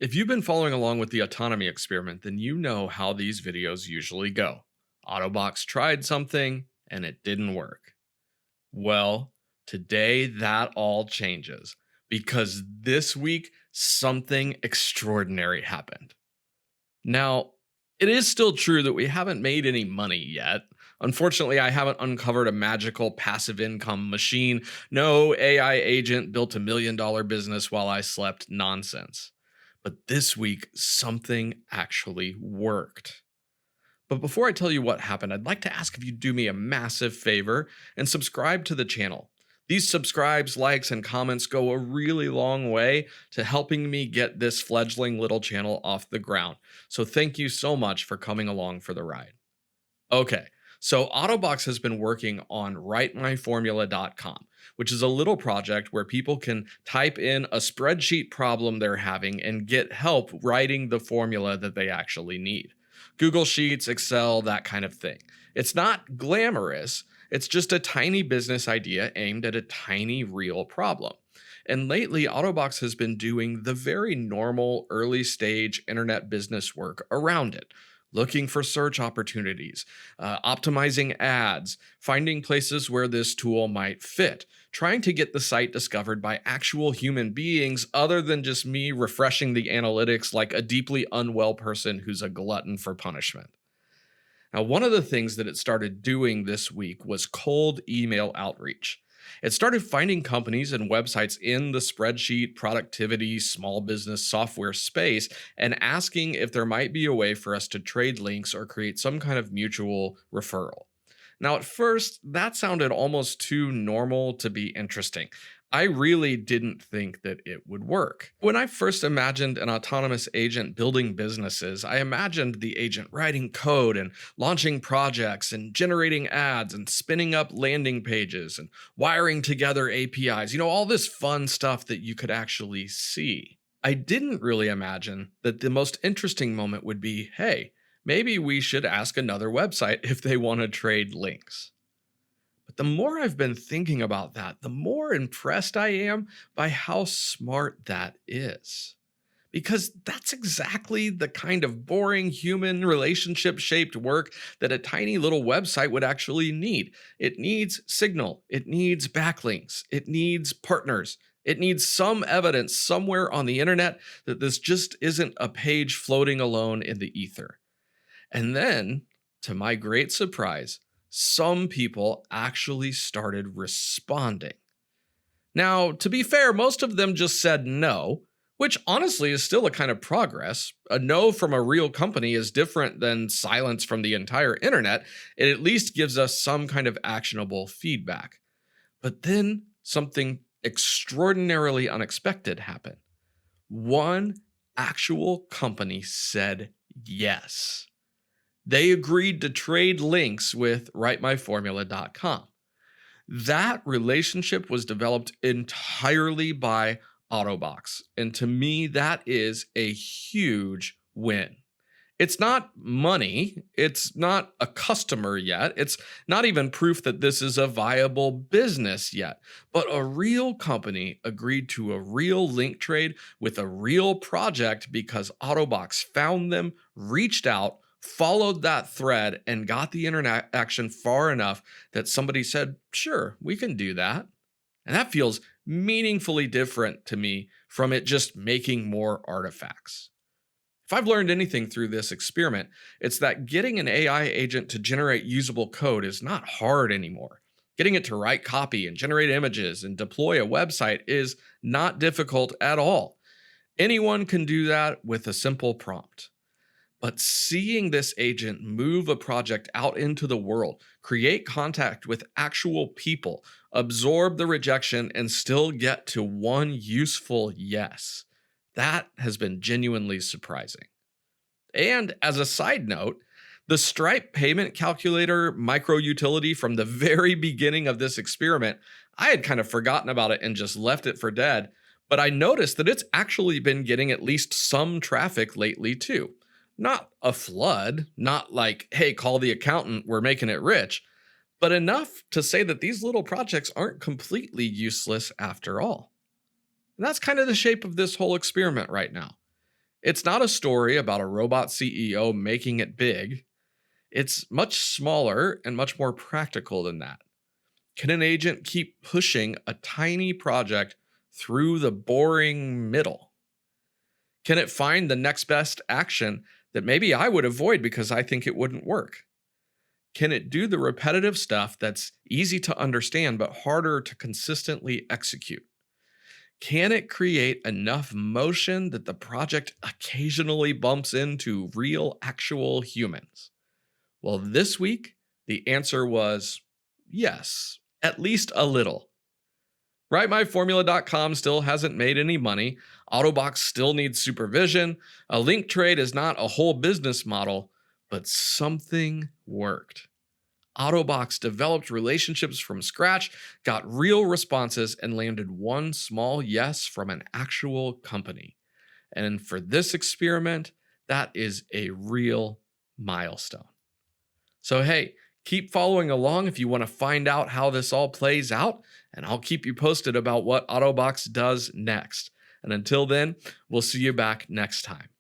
If you've been following along with the Autonomy Experiment, then you know how these videos usually go. Autobox tried something and it didn't work. Well, today that all changes because this week something extraordinary happened. Now, it is still true that we haven't made any money yet. Unfortunately, I haven't uncovered a magical passive income machine. No AI agent built $1 million business while I slept nonsense. But this week, something actually worked. But before I tell you what happened, I'd like to ask if you do me a massive favor and subscribe to the channel. These subscribes, likes, and comments go a really long way to helping me get this fledgling little channel off the ground. So thank you so much for coming along for the ride. Okay, so AutoBox has been working on writemyformula.com, which is a little project where people can type in a spreadsheet problem they're having and get help writing the formula that they actually need. Google Sheets, Excel, that kind of thing. It's not glamorous, it's just a tiny business idea aimed at a tiny real problem. And lately, Autobox has been doing the very normal early stage internet business work around it, looking for search opportunities, optimizing ads, finding places where this tool might fit, trying to get the site discovered by actual human beings other than just me refreshing the analytics like a deeply unwell person who's a glutton for punishment. Now, one of the things that it started doing this week was cold email outreach. It started finding companies and websites in the spreadsheet, productivity, small business software space and asking if there might be a way for us to trade links or create some kind of mutual referral. Now, at first, that sounded almost too normal to be interesting. I really didn't think that it would work. When I first imagined an autonomous agent building businesses, I imagined the agent writing code and launching projects and generating ads and spinning up landing pages and wiring together APIs, all this fun stuff that you could actually see. I didn't really imagine that the most interesting moment would be, hey, maybe we should ask another website if they want to trade links. But the more I've been thinking about that, the more impressed I am by how smart that is. Because that's exactly the kind of boring human relationship shaped work that a tiny little website would actually need. It needs signal, it needs backlinks, it needs partners, it needs some evidence somewhere on the internet that this just isn't a page floating alone in the ether. And then, to my great surprise, some people actually started responding. Now, to be fair, most of them just said no, which honestly is still a kind of progress. A no from a real company is different than silence from the entire internet. It at least gives us some kind of actionable feedback. But then something extraordinarily unexpected happened. One actual company said yes. They agreed to trade links with writemyformula.com. That relationship was developed entirely by AutoBox, and to me, that is a huge win. It's not money, it's not a customer yet, it's not even proof that this is a viable business yet, but a real company agreed to a real link trade with a real project because AutoBox found them, reached out, followed that thread, and got the interaction far enough that somebody said, sure, we can do that. And that feels meaningfully different to me from it just making more artifacts. If I've learned anything through this experiment, it's that getting an AI agent to generate usable code is not hard anymore. Getting it to write copy and generate images and deploy a website is not difficult at all. Anyone can do that with a simple prompt. But seeing this agent move a project out into the world, create contact with actual people, absorb the rejection, and still get to one useful yes, that has been genuinely surprising. And as a side note, the Stripe payment calculator micro utility from the very beginning of this experiment, I had kind of forgotten about it and just left it for dead, but I noticed that it's actually been getting at least some traffic lately too. Not a flood, not like, hey, call the accountant, we're making it rich, but enough to say that these little projects aren't completely useless after all. And that's kind of the shape of this whole experiment right now. It's not a story about a robot CEO making it big. It's much smaller and much more practical than that. Can an agent keep pushing a tiny project through the boring middle? Can it find the next best action that maybe I would avoid because I think it wouldn't work? Can it do the repetitive stuff that's easy to understand but harder to consistently execute? Can it create enough motion that the project occasionally bumps into real, actual humans? Well, this week, the answer was yes, at least a little. WriteMyFormula.com still hasn't made any money. AutoBox still needs supervision. A link trade is not a whole business model, but something worked. AutoBox developed relationships from scratch, got real responses, and landed one small yes from an actual company. And for this experiment, that is a real milestone. So, hey, keep following along if you want to find out how this all plays out, and I'll keep you posted about what AutoBox does next. And until then, we'll see you back next time.